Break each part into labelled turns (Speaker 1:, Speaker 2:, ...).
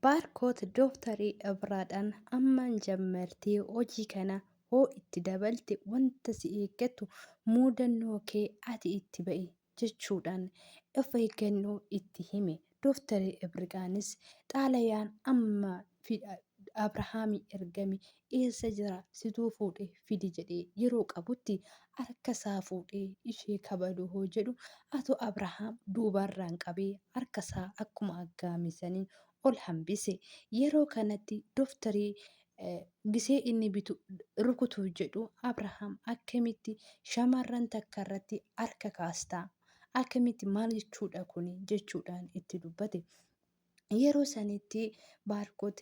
Speaker 1: Baarkoot Dooktarii Ibraadhaan ammaan jammartee hojii kana hoo itti dabalte wanta si eeggatu muudannoo kee ati itti ba'i jechuudhaan of eeggannoo itti hime. Dooktarii Ibraanis xaalayaan amma Abrahaamii ergame eessa jira situu fuudhee fidi jedhee yeroo qabutti harkasaa fuudhee ishee kabaduu hoo jedhu atoo Abrahaam duubarraan qabee harkasaa akkuma aggaamisanii ol hambise. Yeroo kanatti dooftarii gisee inni bitu rukutuu jedhu Abrahaam akkamitti shamarran takka irratti harka kaastaa akkamitti maal jechuudha kun jechuudhaan itti dubbate. Yeroo sanitti Baarkoot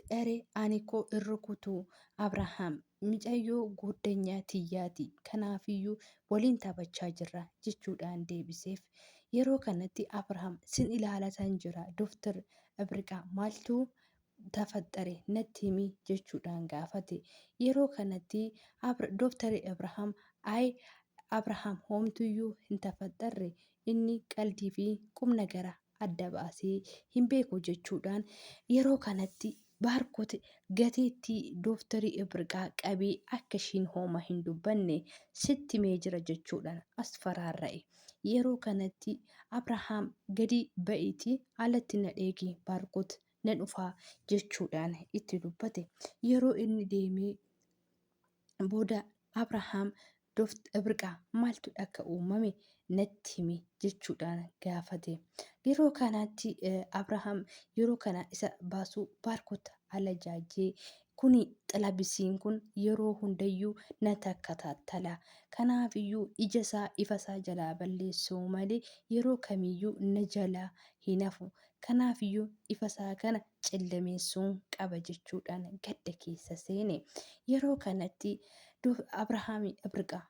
Speaker 1: ani koo in rukutuu Abrahaam mucayyoo guddeenyaa tiyyaati kanaafiyyuu waliin taphachaa jirra jechuudhaan deebiseef. Yeroo kanatti Abrahaam sin ilaalatan jira dooftar Ibriqaa maaltu tafaxxare natti himii jechuudhaan gaafate. Yeroo kanatti dooftarri Abrahaam hoomtuyyuu hin tafaxxarre inni qaldii fi qubna gara adda baasee hin beeku jechuudhaan yeroo kanatti Baarkoot gateetti dooftarii Ibriqaa qabee akka ishiin hooma hin dubbanne sitti mee jira jechuudhaan as faraarra'e. Yeroo kanatti Abrahaam gadi ba'iitii alatti na dheegi Baarkoot na dhufaa jechuudhaan itti dubbate. Yeroo inni deemee booda Abrahaam Ibriqaa maaltu akka uumame natti himi jechuudhaan gaafate. Yeroo kanatti Abrahaam yeroo kana isa baasuu Baarkoot ala jaajee kuni xilabisiin kun yeroo hundayyuu na takka taattala. Kanaafiyyuu ifasaa jalaa balleessuu malee yeroo kamiyyuu na jalaa hin hafu. Kanaafiyyuu ifasaa kana cillameessuun qaba jechuudhaan gadda keessa seene. Yeroo kanatti Abrahaamii Ibriqaa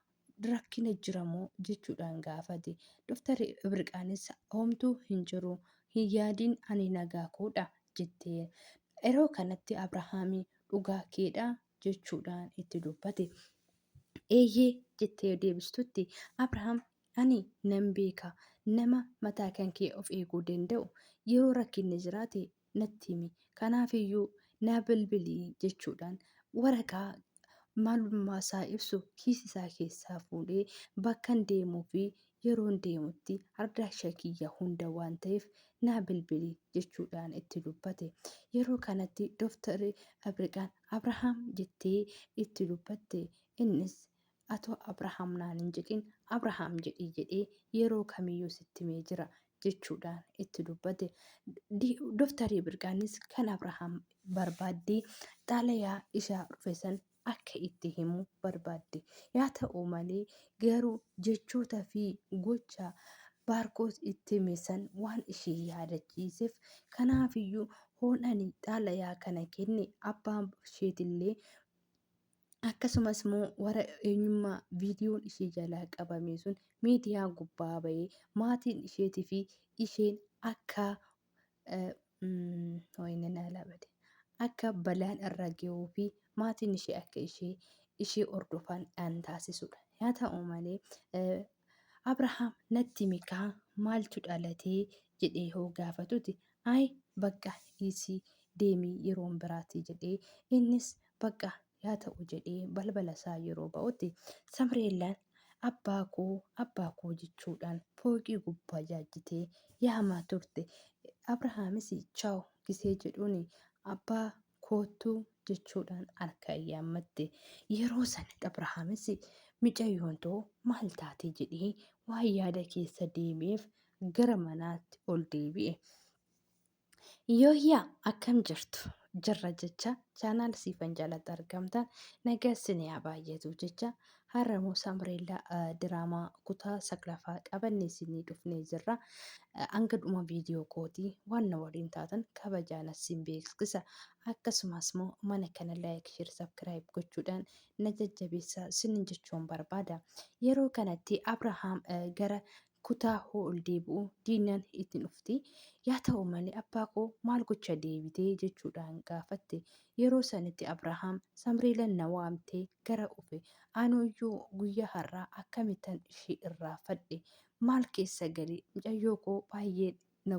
Speaker 1: rakkina jiramoo jechuudhaan gaafate. Dooftarri Ibriqaanis homtuu hin jiru hin yaadiin ani nagaa koodha jettee. Yeroo kanatti Abrahaamii dhugaa keedha jechuudhaan itti dubbate. Eeyyee jettee deebistutti Abrahaam ani nan beeka nama mataa kan kee of eeguu danda'u yeroo rakkinni jiraate natti himi. Kanaafiyyuu na bilbilii jechuudhaan waraqaa maalummaa isaa ibsu kiisisaa keessaa fuudhee bakkan deemuu fi yeroon deemutti ardaaksha kiyya hunda waan ta'eef na bilbilii jechuudhaan itti dubbate. Yeroo kanatti dooftarri Ibriqaan Abrahaam jettee itti dubbatte innis atoo Abrahaam naan hin jedhin Abrahaam jedhee yeroo kamiyyuu sitti mee jira jechuudhaan itti dubbate. Dooftarri Ibriqaanis kan Abrahaam barbaaddee xaalayaa isaa dhufe san akka itti himu barbaadde. Yaa ta'u malee garuu jechootaa fi gocha Baarkoot itti hime san waan ishee yaadachiiseef kanaafiyyuu hoonanii xaalayaa kana kenne abbaan isheetillee akkasumas immoo warra eenyummaa viidiyoon ishee jalaa qabame sun miidiyaa gubbaa bahee maatiin isheetii fi isheen akka balaan irra gahuu fi maatiin ishee akka ishee hordofan dhaan taasisudha. Yaa ta'u malee Abrahaam natti mikaa maaltu dhalatee jedhee hoo gaafatutti bakka isii deemii yeroon biraatti jedhee innis bakka yaa ta'u jedhee balbala isaa yeroo ba'utti Samreellaan abbaa koo jechuudhaan fooqii gubbaa jaajjitee yaamaa turte. Abrahaamis chaaw gisee jedhuun abbaa kootuu jechuudhaan harka yaammatte. Yeroo sanatti Abrahaamis mucayyoon too maal taate jedhee waan yaada keessa deemeef gara manaatti ol deebi'e. Yooyyaa akkam jirtu jirra jecha chaanaal siifan jalatti argamtan nagaa isinii haa baay'atu jecha har'ammoo Samreellaa diraamaa kutaa 9ffaa qabannee isinii dhufnee jirra. Hanga dhuma viidiyoo kootii waan na waliin taatan kabajaan isin beeksisa. Akkasumas immoo mana kana laayik share sabskiraayib gochuudhaan na jajjabeessaa isiniin jechuun barbaada. Yeroo kanatti Abrahaam gara kutaa hoo ol deebi'u diinaan itti dhufti. Yaa ta'u malee abbaa koo maal gocha deebitee jechuudhaan gaafatte. Yeroo sanitti Abrahaam Samreelan na waamtee gara dhufe anuyyuu guyyaa har'aa akkamittan ishee irraa fadhe maal keessa galee mucayyoo koo baay'ee na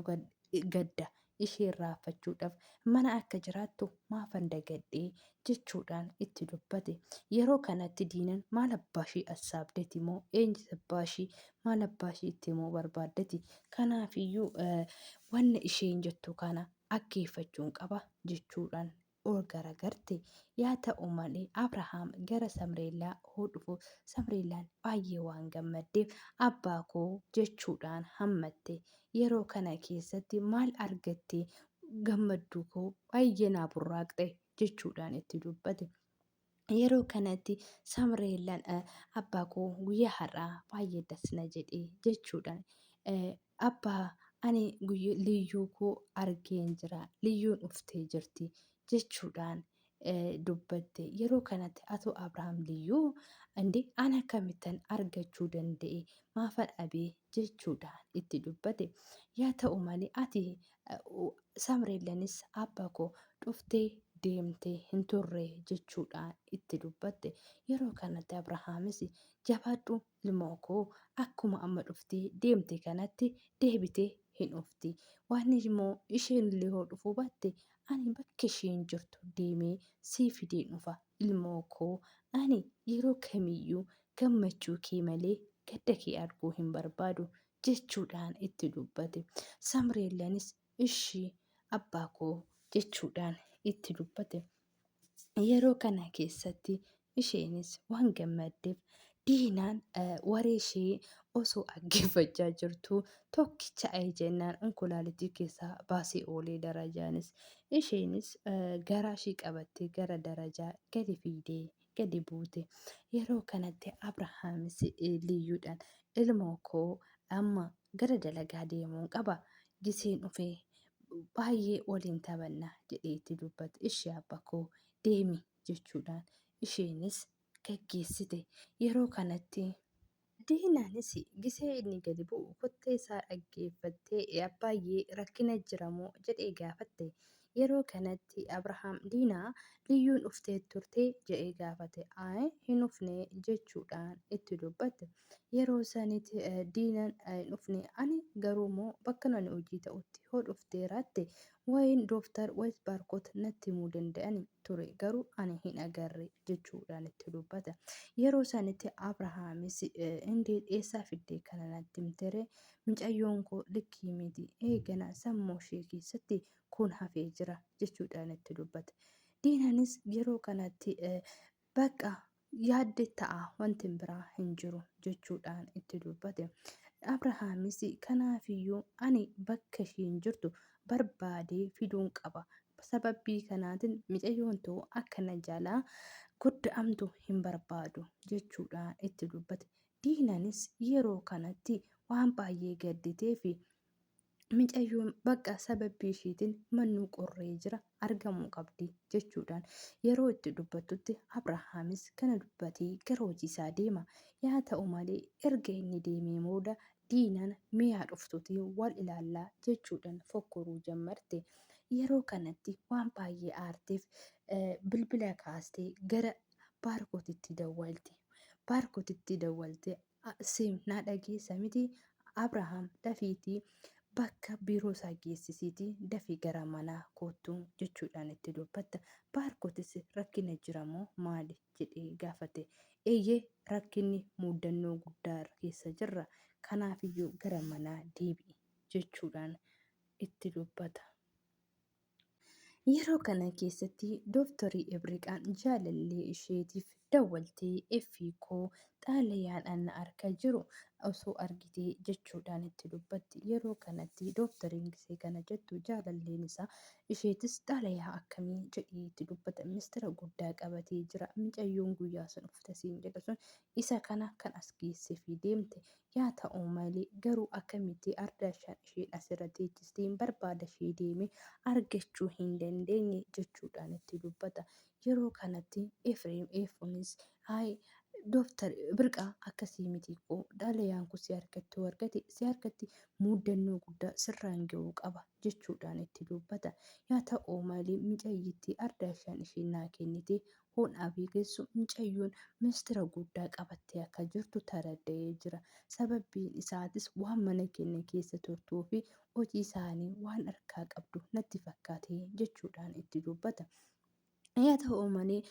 Speaker 1: gadda ishee raaffachuudhaaf mana akka jiraattu maafan dagadhee jechuudhaan itti dubbate. Yeroo kanatti diinan maal abbaashii assaabdeeti moo eenyu abbaashii maal abbaashii itti moo barbaaddeti. Kanaafiyyuu wanna isheen jettu kana akkeeffachuun qaba jechuudhaan ol garagarte. Yaa ta'u malee Abrahaam gara Samreellaa hoo dhufu Samreellaan baay'ee waan gammaddeef abbaa koo jechuudhaan hammatte. Yeroo kana keessatti maal argattee gammadduu koo baay'ee naa burraaqxe jechuudhaan itti dubbate. Yeroo kanatti Samreellaan abbaa koo guyyaa har'aa baay'ee dasna jedhee jechuudhaan abbaa ani liyyuu koo argeen jira liyyuun dhuftee jirti jechuudhaan dubbatte. Yeroo kanatti atoo Abrahaam liyyuu andi ana akkamittan argachuu danda'e maafa dhabee jechuudhaan itti dubbate. Yaa ta'u malee ati Samreellanis abbaa koo dhuftee deemtee hin turre jechuudhaan itti dubbatte. Yeroo kanatti Abrahaamis jabaadhu ilmoo koo akkuma amma dhuftee deemte kanatti deebitee hin dhufti. Waan immoo isheen illee hoo dhufuu baatte ani bakka isheen jirtu deemee sii fidee dhufa ilmoo koo ani yeroo kamiyyuu gammachuu kee malee gadda kee arguu hin barbaadu jechuudhaan itti dubbate. Samreellaanis ishii abbaa koo jechuudhaan itti dubbate. Yeroo kana keessatti isheenis waan gammaddeef diinaan waree ishee osoo dhaggeeffachaa jirtu tokkicha jennaan onkolaalitii keessaa baasee oolee darajaanis isheenis garaa ishee qabattee gara darajaa gadi fiidee gadi buute. Yeroo kanatti Abrahaamis liyyuudhaan ilmoo koo amma gara dalagaa deemuun qaba giseen dhufee baay'ee waliin taphanna jedhee itti dubbate. Ishee abbaa koo deemi jechuudhaan isheenis gaggeessite. Yeroo kanatti diinaanis gisee inni gadi bu'u kottee isaa dhaggeeffattee baay'ee rakkina jiramoo jedhee gaafatte. Yeroo kanatti Abrahaam diinaa liyyuun dhuftee turte jedhee gaafate. Hin dhufne jechuudhaan itti dubbatte. Yeroo sanitti diinaan hin dhufne ani garuu moo bakka nani hojii ta'utti hoo dhufteeraatte wayin dooftar wayis baarkot natti himuu danda'ani ture garuu ani hin agarre jechuudhaan itti dubbata. Yeroo sanitti Abrahaamis indee eessaa fiddee kana natti himtere mucayyoon koo likkii miti eegana sammuu ishee keessatti kun hafee jira jechuudhaan itti dubbata. Diinaanis yeroo kanatti bakka yaadde ta'a wanti biraa hin jiru jechuudhaan itti dubbate. Abrahaamis kanaafiyyuu ani bakka isheen jirtu barbaadee fiduun qaba. Sababii kanaatiin mucayyoon ta'u akka na jalaa godda'amtu hin barbaadu jechuudhaan itti dubbate. Diinaanis yeroo kanatti waan baay'ee gadditee fi mucayyoon bakka sababii isheetiin mannuu qorree jira argamuu qabdi jechuudhaan yeroo itti dubbattutti Abrahaamis kana dubbatee gara hojii isaa deema. Yaa ta'u malee erga inni deemee booda diinaan mi'a dhuftuti wal ilaallaa jechuudhaan fokkoruu jammarte. Yeroo kanatti waan baay'ee aarteef bilbila kaastee gara baarkotitti dawwalti. Baarkotitti dawwalte seemnaa dhageessa miti Abrahaam dafiitii bakka biiroo isaa geessisiitii dafii gara manaa kootu jechuudhaan itti dubbatta. Baarkotis rakkina jiramoo maali jedhee gaafate. Eeyyee rakkinni muudannoo guddaa keessa jirra. Kanaafiyyuu gara manaa deebi'i jechuudhaan itti dubbata. Yeroo kana keessatti dooftarii Ibriqaan jaalallee isheetiif dawwaltee effii koo xaalayaadhaan na argaa jiru osoo argitee jechuudhaan itti dubbatti. Yeroo kanatti dooftariin gisee kana jettu jaalalleen isaa isheetis xaalayaa akkamii jedhee itti dubbata. Mistira guddaa qabatee jira. Mucayyoon guyyaa sun dhufte siin jedha sun isa kana kan as geessee fi deemte. Yaa ta'u malee garuu akkamitti ardaashaan isheen asirra teechistee barbaada ishee deemee argachuu hin dandeenye jechuudhaan itti dubbata. Yeroo kanatti Efreem eefuunis Dooftar birqaa akkasii miti koo dhalayaan kun si harkatti argate si harkatti muudannoo guddaa sirraan ga'uu qaba jechuudhaan itti dubbata. Yaa ta'u malee mucayyittii ardaashaan isheen naa kennite hoon abiigessu mucayyoon ministira guddaa qabattee akka jirtu taradda'ee jira. Sababbiin isaatis waan mana keenya keessa turtuu fi hojii isaanii waan harkaa qabdu natti fakkaate jechuudhaan itti dubbata. Yaa ta'u malee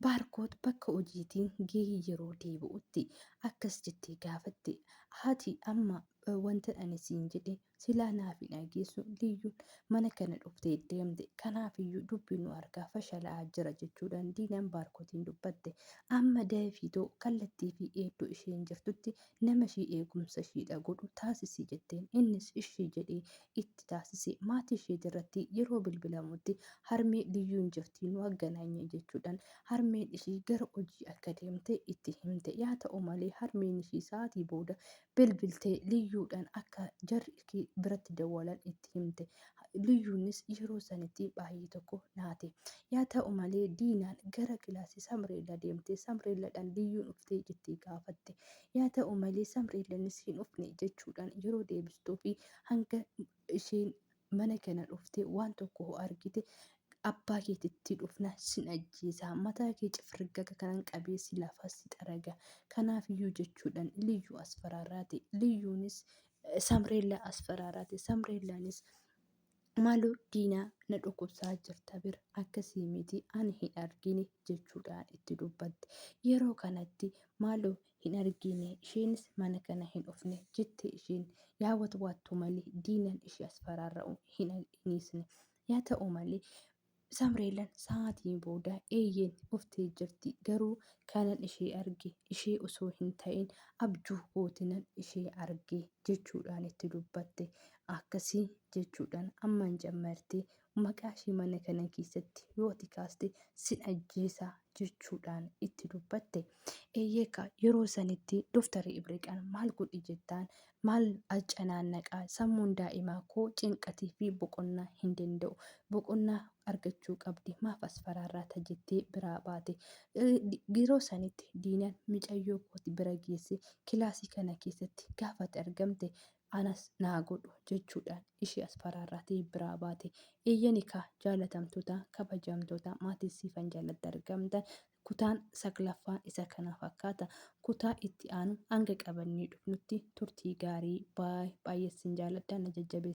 Speaker 1: baarkoot bakka hojiitiin gahee yeroo deebi'utti akkas jettee gaafatte haati amma wanta ani siin jedhe silaa naaf hin dhageessu liyyuun mana kana dhuftee deemte kanaafiyyuu dubbii nu argaa fashala'aa jira jechuudhaan diinaan baarkootiin dubbatte amma dafiitoo kallattii fi eeddoo isheen jirtutti nama ishee eegumsa isheedha godhu taasisi jetteen innis ishee jedhee itti taasise maatii ishee irratti yeroo bilbilamutti harmee liyyuun jirtii nu agganaanye jechuudhaan harmeen ishii gara hojii akka deemte itti himte. Yaa ta'u malee harmeen ishii sa'aatii booda bilbiltee liyyuudhaan akka jarri biratti dawalan itti himte. Liyyuunis yeroo sanitti baay'ee tokko naate. Yaa ta'u malee diinaan gara kilaasii Samreella deemtee Samreelladhaan liyyuun dhuftee jettee gaafatte. Yaa ta'u malee Samreellanis hin dhufne jechuudhaan yeroo deebistuu fi hanga isheen mana kana dhuftee waan tokko argite abbaa keetitti dhufna sin ajjeesaa mataa kee cifirgaga kanan qabeessi lafa si xaraga kanaafiyyuu jechuudhaan liyyuu asfaraaraate liyyuunis Samreellaa asfaraaraate Samreellaanis maaloo diinaa na dhukkubsaa jirta bira akkasii miti ani hin argine jechuudhaan itti dubbatte yeroo kanatti maaloo hin argine isheenis mana kana hin dhufne jette isheen yaawwatu waattu malee diinaan ishee asfaraara'u hin dhiisne. Yaa ta'u malee Samreellaan sa'aatiin booda eeyyeen dhuftee jirti garuu kanan ishee arge ishee osoo hin ta'in abjuu kootinan ishee arge jechuudhaan itti dubbatte akkasii jechuudhaan amman jammartee maqaa ishee mana kana keessatti yoo ati kaaste sin ajjeesaa jechuudhaan itti dubbatte. Eeyyeeka yeroo sanitti Dooftarri Ibriqaan maal godhi jettaan maal acanaannaqaa sammuun daa'imaa koo cinqatii fi boqonnaa hin danda'u boqonnaa argachuu qabdi maaf asfaraarraata jettee biraa baate. Yeroo sanitti diinaan mucayyoo kooti bira geesse kilaasii kana keessatti gaafate argamte anas naa godhu jechuudhaan ishee asfaraarraatee biraa baate. Eeyyanikaa jaalatamtoota kabajamtoota maatii siifan jaalatti argamtan kutaan saglaffaan isa kana fakkaata. Kutaa itti aanu hanga qabannee dhufnutti turtii gaarii baay'eessin jaaladha na jajjabeessaa.